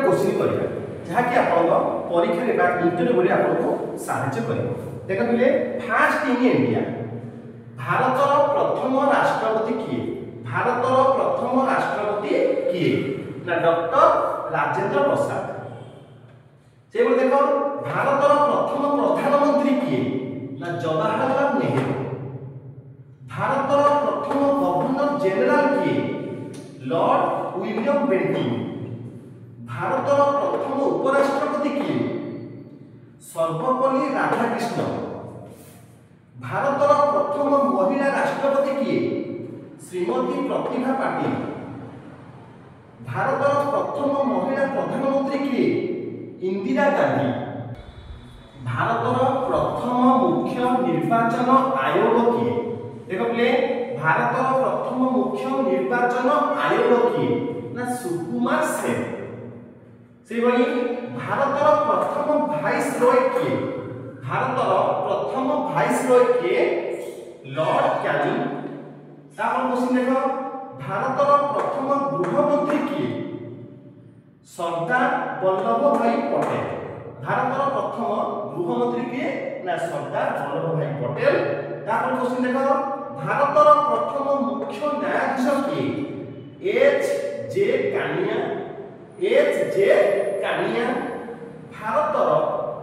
Question करिया जहा कि आपन परीक्षा रे बा इंटरव्यू रे आपन सहायता करिवो देखले फास्ट इन इंडिया भारतर प्रथम राष्ट्रपति किए भारतर प्रथम राष्ट्रपति किए ना डॉक्टर राजेंद्र प्रसाद से बोल देखो भारतर प्रथम प्रधानमंत्री किए ना जवाहरलाल नेहरू भारतर प्रथम गवर्नर जनरल किए लॉर्ड विलियम बेंटिंग भारतर प्रथम उपराष्ट्रपति किए सर्वपल्ली राधाकृष्ण भारतर प्रथम महिला राष्ट्रपति किए श्रीमती प्रतिभा पाटिल भारतर प्रथम महिला प्रधानमंत्री किए इंदिरा गांधी भारतर प्रथम मुख्य निर्वाचन आयोग किए देखो प्ले भारतर प्रथम मुख्य निर्वाचन आयोग किए ना सुकुमार सेन से वही भारतर प्रथम वाइस रॉय किए भारतर प्रथम वाइस रॉय किए लॉर्ड कैनिंग तापर क्वेश्चन देखो भारतर प्रथम गृह मंत्री किए सरदार वल्लभ भाई पटेल भारतर प्रथम गृह मंत्री किए ना सरदार वल्लभ भाई पटेल तापर क्वेश्चन देखो भारतर प्रथम मुख्य न्यायाधीश किए एच जे कानिया भारतर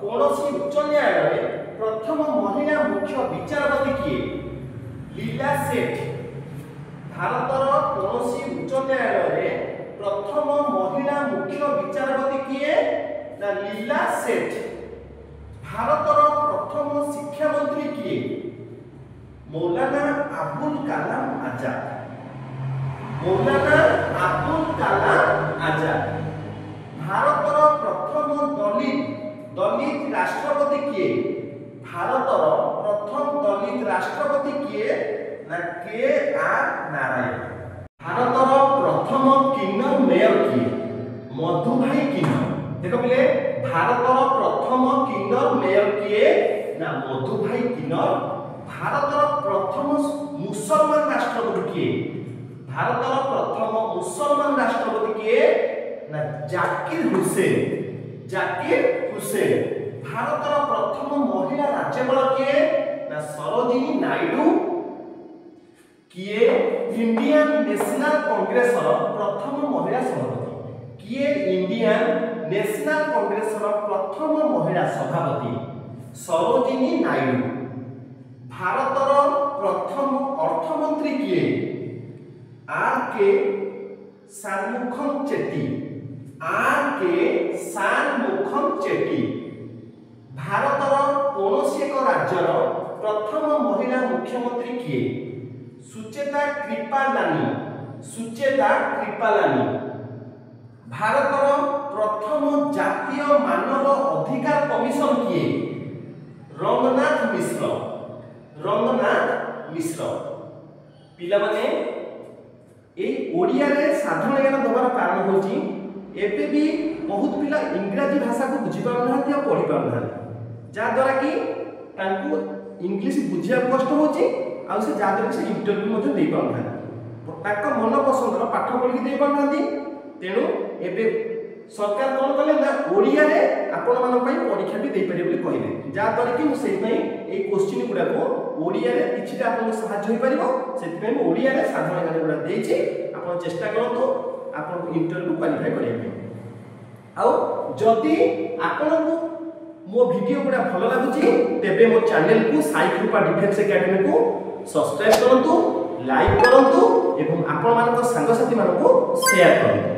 कौनसी उच्च न्यायालय प्रथम महिला मुख्य विचारपति किए लीला सेठ भारतर कौनसी उच्च न्यायालय प्रथम महिला मुख्य विचारपति किए ना लीला सेठ भारतर प्रथम शिक्षा मंत्री किए मौलाना अबुल कलाम आजाद मौलाना अबुल कलाम आजाद भारतर प्रथम दलित राष्ट्रपति किए भारतर प्रथम दलित राष्ट्रपति किए ना के आर नारायण भारतर प्रथम किन्नर मेयर किए मधुभाई किन्नर देखो बोले भारतर प्रथम किन्नर मेयर किए ना मधुभाई किन्नर भारतर प्रथम मुसलमान राष्ट्रपति किए भारतर प्रथम मुसलमान राष्ट्रपति किए ना जाकिर हुसैन भारतर प्रथम महिला राज्यपाल किए ना सरोजिनी नायडू किए इंडियन नेशनल कांग्रेस प्रथम महिला सभापति किए इंडियन नेशनल कांग्रेस प्रथम महिला सभापति सरोजिनी नायडू भारतर प्रथम अर्थमंत्री किए आर के शानमुखम चेट्टी भारतर कौनसी एक राज्यर प्रथम महिला मुख्यमंत्री किए सुचेता कृपालानी भारतर प्रथम जातीय मानव अधिकार कमिशन किए रंगनाथ मिश्र पिला माने ए ओडिया रे साधारण ज्ञान दबार कारण होची एबे भी बहुत पिला इंग्रजी भाषा को बुझी पार ना या पढ़ी पार ना जा द्वारा कि तांको इंग्लिश बुझिया कष्ट होची आ से जा द्वारा से इंटरव्यू मध्ये दे पार ना ताको मन पसंद रो पाठ पढ़ी दे पार ना तेनु एबे सरकार कोन कले ना ओडिया रे आपण मन पई परीक्षा भी दे पारे बोली कहिले जा द्वारा कि मु सेहि पई ए क्वेश्चन गुडा को ओडिया रे किछि आपन सहायता होई परिबो सेति पई मु ओडिया रे साधारण ज्ञान गुडा देछि आपण चेष्टा करंतु आपन इंटरव्यू क्वालिफाई करिया आउ जदि आपन को मो वीडियो गुडा भलो लागुची तेबे मो चैनल को साई कृपा डिफेंस एकेडमी को सब्सक्राइब करंतु लाइक करंतु एवं आपण मानको संग साथी मानको शेयर करंतु।